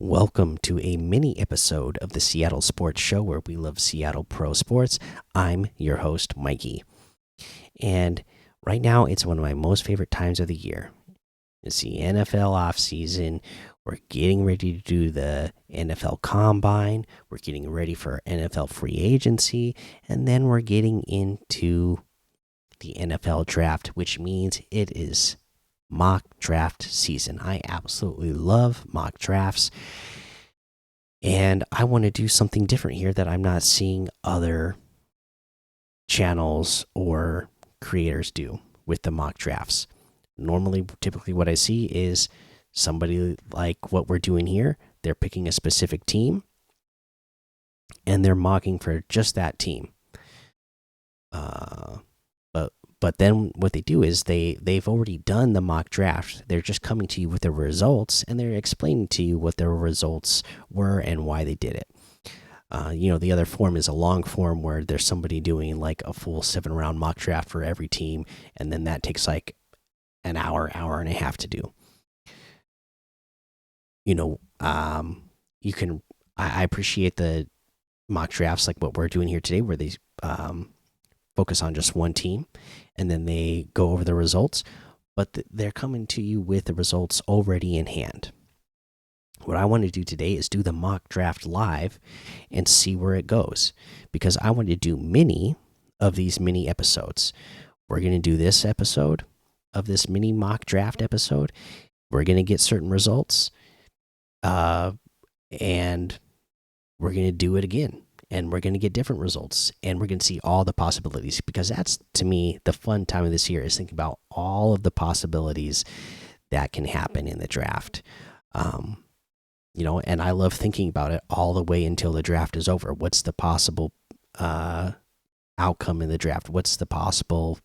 Welcome to a mini episode of the Seattle Sports Show where we love Seattle pro sports. I'm your host, Mikey. And right now, it's one of my most favorite times of the year. It's the NFL offseason. We're getting ready to do the NFL Combine. We're getting ready for NFL free agency. And then we're getting into the NFL draft, which means it is mock draft season. I absolutely love mock drafts. And I want to do something different here that I'm not seeing other channels or creators do with the mock drafts. Normally, typically, what I see is somebody like what we're doing here. They're picking a specific team and they're mocking for just that team. Uh, but then what they do is they've already done the mock draft. They're just coming to you with the results and they're explaining to you what their results were and why they did it. The other form is a long form where there's somebody doing like a full 7 round mock draft for every team, and then that takes like an hour and a half to do. You know, you can. I appreciate the mock drafts like what we're doing here today, where they focus on just one team and then they go over the results, but they're coming to you with the results already in hand. What I want to do today is do the mock draft live and see where it goes, because I want to do many of these mini episodes. We're going to do this episode of this mini mock draft episode. We're going to get certain results, and we're going to do it again, and we're going to get different results, and we're going to see all the possibilities, because that's, to me, the fun time of this year is thinking about all of the possibilities that can happen in the draft. And I love thinking about it all the way until the draft is over. What's the possible outcome in the draft? What's the possible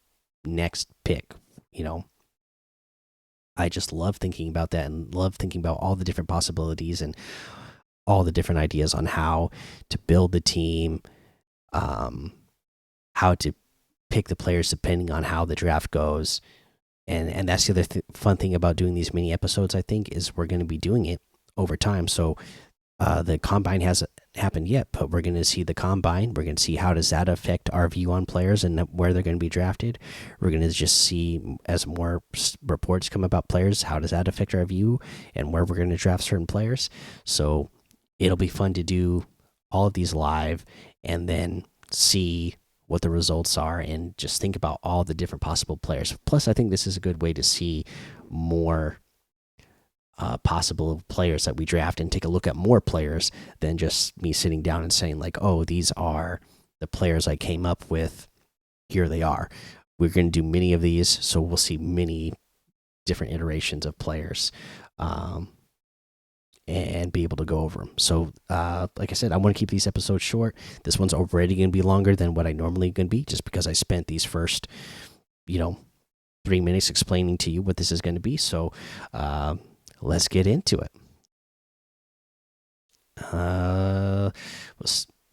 next pick? I just love thinking about that and love thinking about all the different possibilities and all the different ideas on how to build the team, how to pick the players depending on how the draft goes. And that's the other fun thing about doing these mini episodes, I think, is we're going to be doing it over time. So the combine hasn't happened yet, but we're going to see the combine. We're going to see how does that affect our view on players and where they're going to be drafted. We're going to just see, as more reports come about players, how does that affect our view and where we're going to draft certain players. So it'll be fun to do all of these live and then see what the results are and just think about all the different possible players. Plus, I think this is a good way to see more possible players that we draft and take a look at more players than just me sitting down and saying, like, oh, these are the players I came up with. Here they are. We're going to do many of these, so we'll see many different iterations of players. And be able to go over them. So, like I said, I want to keep these episodes short. This one's already going to be longer than what I normally going to be, just because I spent these first, 3 minutes explaining to you what this is going to be. So, let's get into it.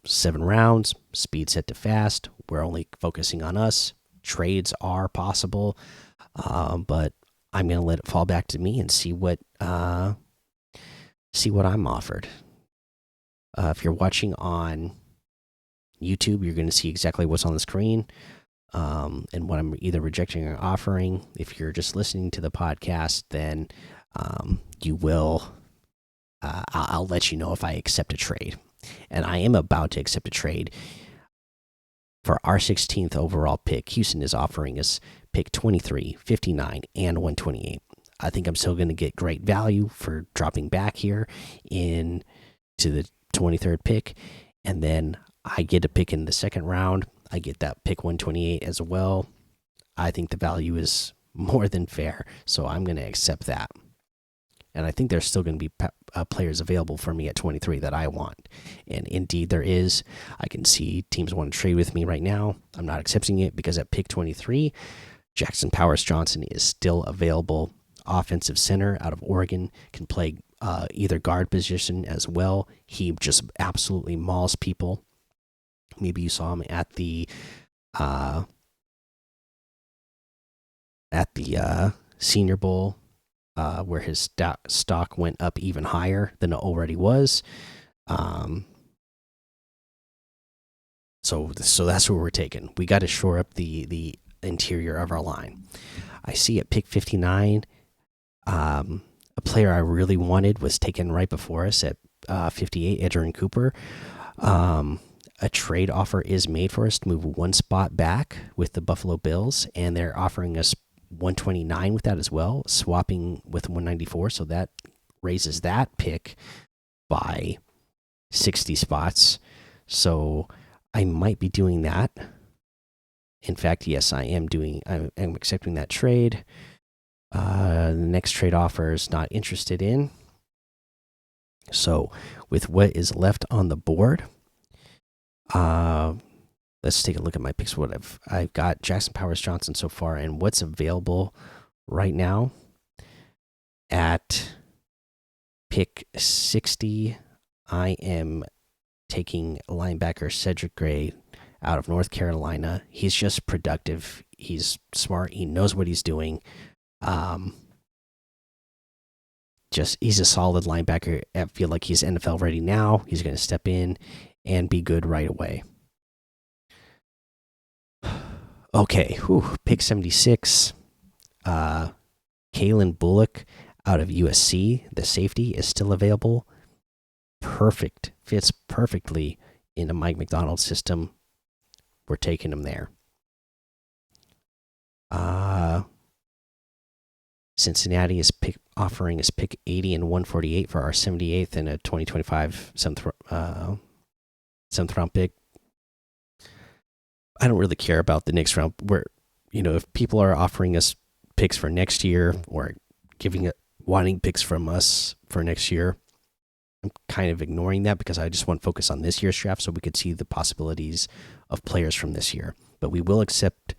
7 rounds, speed set to fast. We're only focusing on us. Trades are possible, but I'm going to let it fall back to me and see what I'm offered. If you're watching on YouTube, you're going to see exactly what's on the screen, and what I'm either rejecting or offering. If you're just listening to the podcast, then you will. I'll let you know if I accept a trade, and I am about to accept a trade for our 16th overall pick. Houston is offering us pick 23, 59, and 128. I think I'm still going to get great value for dropping back here in to the 23rd pick, and then I get a pick in the second round. I get that pick 128 as well. I think the value is more than fair, so I'm going to accept that. And I think there's still going to be players available for me at 23 that I want. And indeed, there is. I can see teams want to trade with me right now. I'm not accepting it because at pick 23, Jackson Powers Johnson is still available. Offensive center out of Oregon, can play either guard position as well. He just absolutely mauls people. Maybe you saw him at the Senior Bowl where his stock went up even higher than it already was. Um, so that's where we're taking. We got to shore up the interior of our line. I see at pick 59, a player I really wanted was taken right before us at 58, Edgerrin Cooper. A trade offer is made for us to move one spot back with the Buffalo Bills, and they're offering us 129 with that as well, swapping with 194. So that raises that pick by 60 spots. So I might be doing that. In fact, yes, I am doing. I'm accepting that trade. The next trade offer is not interested in. So with what is left on the board, let's take a look at my picks. What I've got Jackson Powers Johnson so far, and what's available right now at pick 60. I am taking linebacker Cedric Gray out of North Carolina. He's just productive. He's smart. He knows what he's doing. Just he's a solid linebacker. I feel like he's NFL ready now. He's going to step in and be good right away. Okay, pick 76. Kalen Bullock out of USC, the safety, is still available. Perfect. Fits perfectly in a Mike McDonald system. We're taking him there. Cincinnati is offering us pick 80 and 148 for our 78th and a 2025 seventh round pick. I don't really care about the next round. If people are offering us picks for next year or wanting picks from us for next year, I'm kind of ignoring that because I just want to focus on this year's draft so we could see the possibilities of players from this year. But we will accept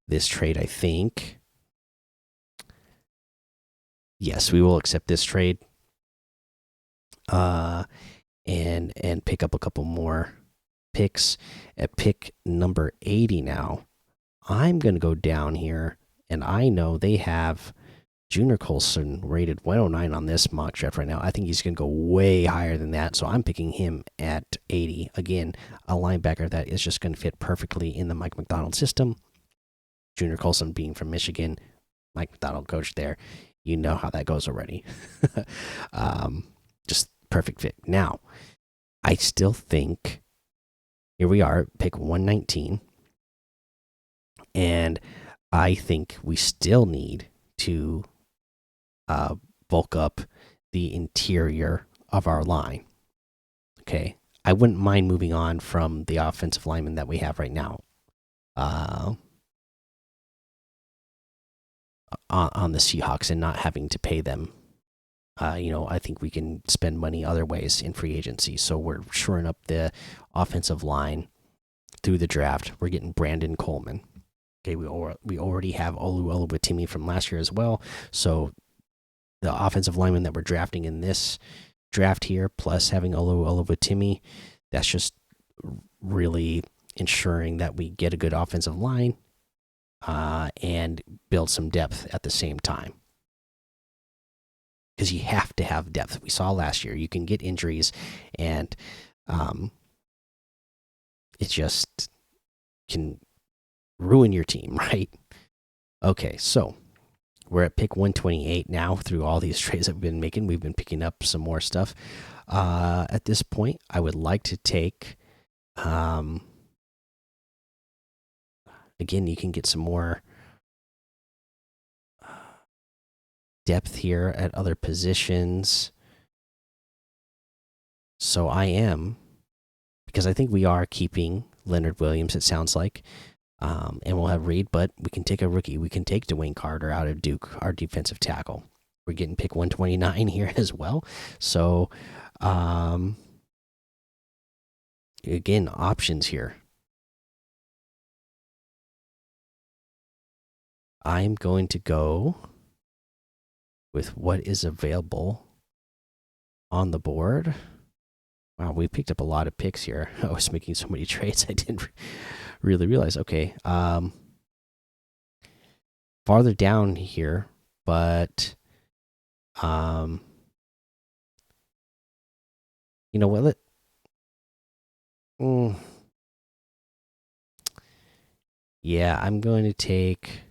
this trade, I think. Yes, we will accept this trade. And pick up a couple more picks at pick number 80 now. I'm going to go down here, and I know they have Junior Colson rated 109 on this mock draft right now. I think he's going to go way higher than that, so I'm picking him at 80. Again, a linebacker that is just going to fit perfectly in the Mike McDonald system. Junior Colson being from Michigan, Mike McDonald coach there. You know how that goes already. Just perfect fit. Now, I still think here we are, pick 119. And I think we still need to bulk up the interior of our line. Okay. I wouldn't mind moving on from the offensive lineman that we have right now. On the Seahawks and not having to pay them. I think we can spend money other ways in free agency. So we're shoring up the offensive line through the draft. We're getting Brandon Coleman. Okay, we already have Olu Oluwatimi from last year as well. So the offensive lineman that we're drafting in this draft here, plus having Olu Oluwatimi, that's just really ensuring that we get a good offensive line and build some depth at the same time. Because you have to have depth. We saw last year you can get injuries, and it just can ruin your team, right? Okay, so we're at pick 128 now. Through all these trades that we've been making, we've been picking up some more stuff. At this point, I would like to take. Again, you can get some more depth here at other positions. So I am, because I think we are keeping Leonard Williams, it sounds like. And we'll have Reed, but we can take a rookie. We can take Dwayne Carter out of Duke, our defensive tackle. We're getting pick 129 here as well. So, again, options here. I'm going to go with what is available on the board. Wow, we picked up a lot of picks here. I was making so many trades I didn't really realize. Okay, farther down here, but Um, you know what? Mm, yeah, I'm going to take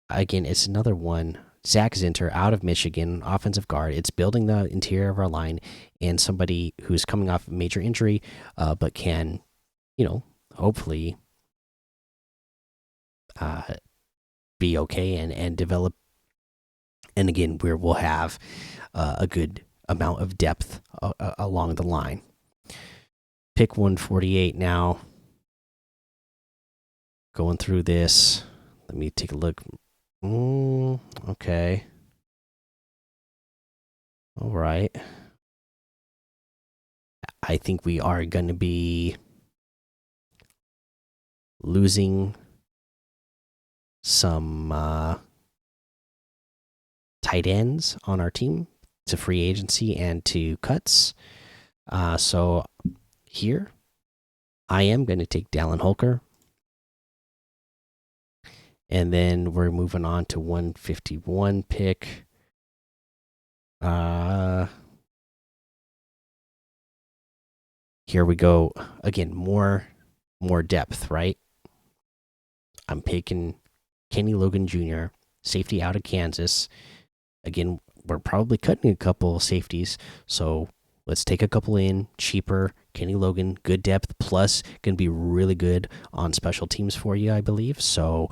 again. It's another one. Zach Zinter out of Michigan, offensive guard. It's building the interior of our line, and somebody who's coming off a major injury, but can, hopefully uh, be okay and develop. And again, we'll have a good amount of depth along the line. Pick 148 now. Going through this. Let me take a look. Okay. All right. I think we are going to be losing some tight ends on our team to free agency and to cuts. So here, I am going to take Dallin Holker. And then we're moving on to 151 pick. Here we go. Again, more depth, right? I'm picking Kenny Logan Jr., safety out of Kansas. Again, we're probably cutting a couple safeties, so let's take a couple in cheaper. Kenny Logan, good depth, plus going to be really good on special teams for you, I believe. So,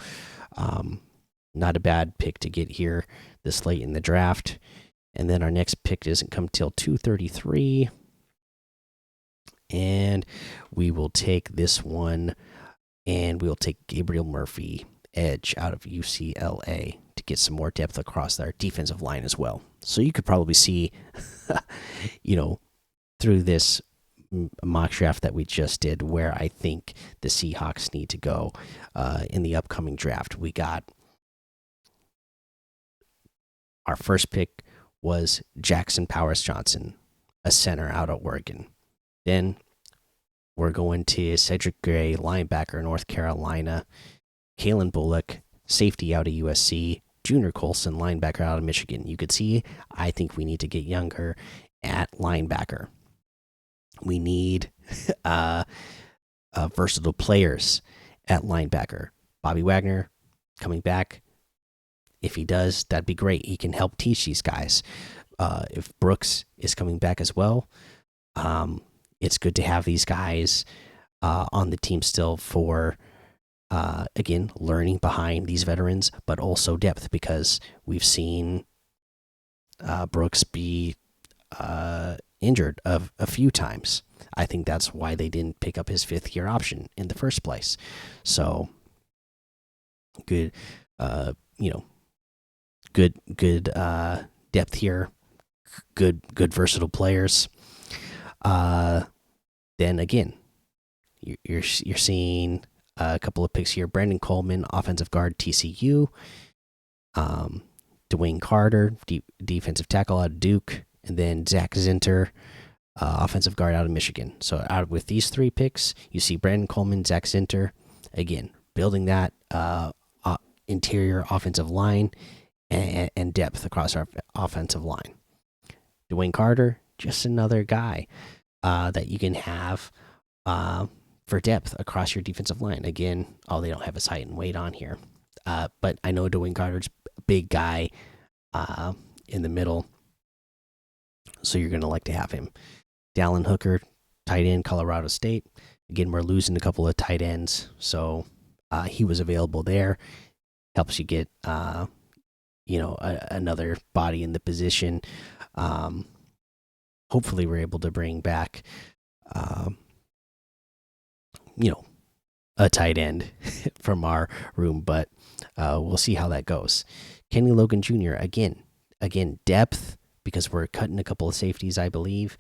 not a bad pick to get here this late in the draft. And then our next pick doesn't come till 233. And we will take this one, and we'll take Gabriel Murphy, edge out of UCLA, to get some more depth across their defensive line as well. So you could probably see, through this mock draft that we just did, where I think the Seahawks need to go in the upcoming draft. We got our first pick was Jackson Powers Johnson, a center out of Oregon. Then we're going to Cedric Gray, linebacker, North Carolina. Kalen Bullock, safety out of USC. Junior Colson, linebacker out of Michigan. You could see, I think we need to get younger at linebacker. We need versatile players at linebacker. Bobby Wagner coming back. If he does, that'd be great. He can help teach these guys. If Brooks is coming back as well, it's good to have these guys on the team still for, again, learning behind these veterans, but also depth, because we've seen Brooks be injured a few times. I think that's why they didn't pick up his 5th-year option in the first place. So good, good depth here. Good versatile players. Then again, you're seeing a couple of picks here. Brandon Coleman, offensive guard, TCU. Dwayne Carter, defensive tackle out of Duke, and then Zach Zinter, offensive guard out of Michigan. So with these 3 picks, you see Brandon Coleman, Zach Zinter, again building that interior offensive line and depth across our offensive line. Dwayne Carter, just another guy that you can have for depth across your defensive line. Again, they don't have his height and weight on here. But I know Dwayne Carter's a big guy in the middle, so you're going to like to have him. Dallin Hooker, tight end, Colorado State. Again, we're losing a couple of tight ends, so he was available there. Helps you get, another body in the position. Hopefully, we're able to bring back, a tight end from our room, but we'll see how that goes. Kenny Logan Jr. again, depth, because we're cutting a couple of safeties, I believe,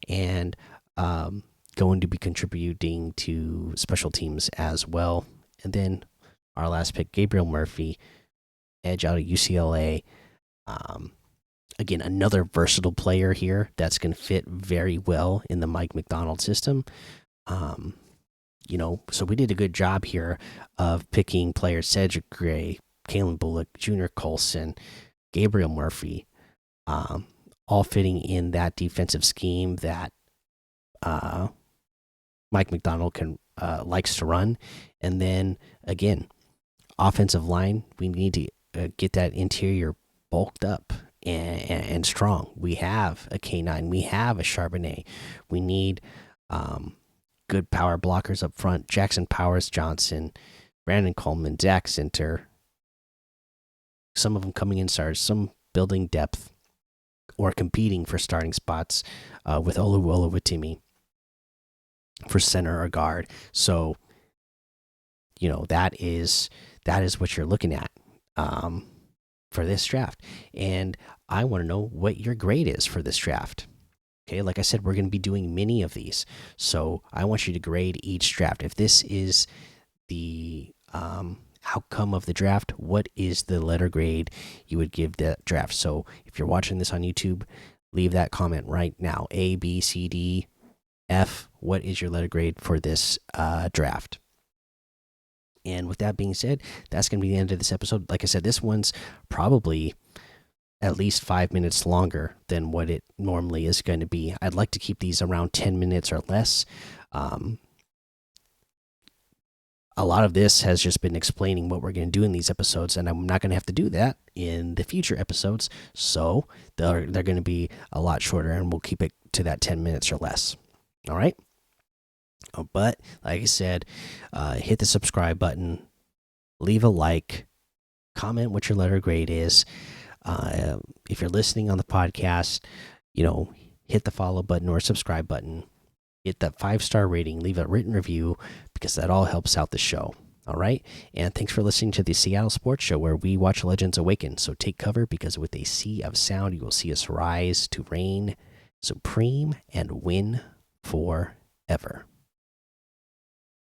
and going to be contributing to special teams as well. And then our last pick, Gabriel Murphy, edge out of UCLA. Again, another versatile player here that's going to fit very well in the Mike McDonald system. So we did a good job here of picking players: Cedric Gray, Kalen Bullock, Junior Colson, Gabriel Murphy, all fitting in that defensive scheme that uh, Mike McDonald can likes to run. And then again, offensive line, we need to get that interior bulked up and strong. We have a K9, we have a Charbonnet. We need good power blockers up front. Jackson Powers Johnson, Brandon Coleman, Zach Center. Some of them coming in stars, some building depth or competing for starting spots with Oluwatimi for center or guard. So, that is what you're looking at for this draft. And I want to know what your grade is for this draft. Okay, like I said, we're going to be doing many of these. So I want you to grade each draft. If this is the outcome of the draft, what is the letter grade you would give that draft? So if you're watching this on YouTube, leave that comment right now. A, B, C, D, F. What is your letter grade for this draft? And with that being said, that's going to be the end of this episode. Like I said, this one's probably at least 5 minutes longer than what it normally is going to be. I'd like to keep these around 10 minutes or less. A lot of this has just been explaining what we're going to do in these episodes, and I'm not going to have to do that in the future episodes. So they're going to be a lot shorter, and we'll keep it to that 10 minutes or less. All right. But like I said, hit the subscribe button, leave a like, comment what your letter grade is. If you're listening on the podcast, hit the follow button or subscribe button. Hit that 5-star rating, leave a written review, because that all helps out the show. All right. And thanks for listening to the Seattle Sports Show, where we watch legends awaken. So take cover, because with a sea of sound, you will see us rise to reign supreme and win forever.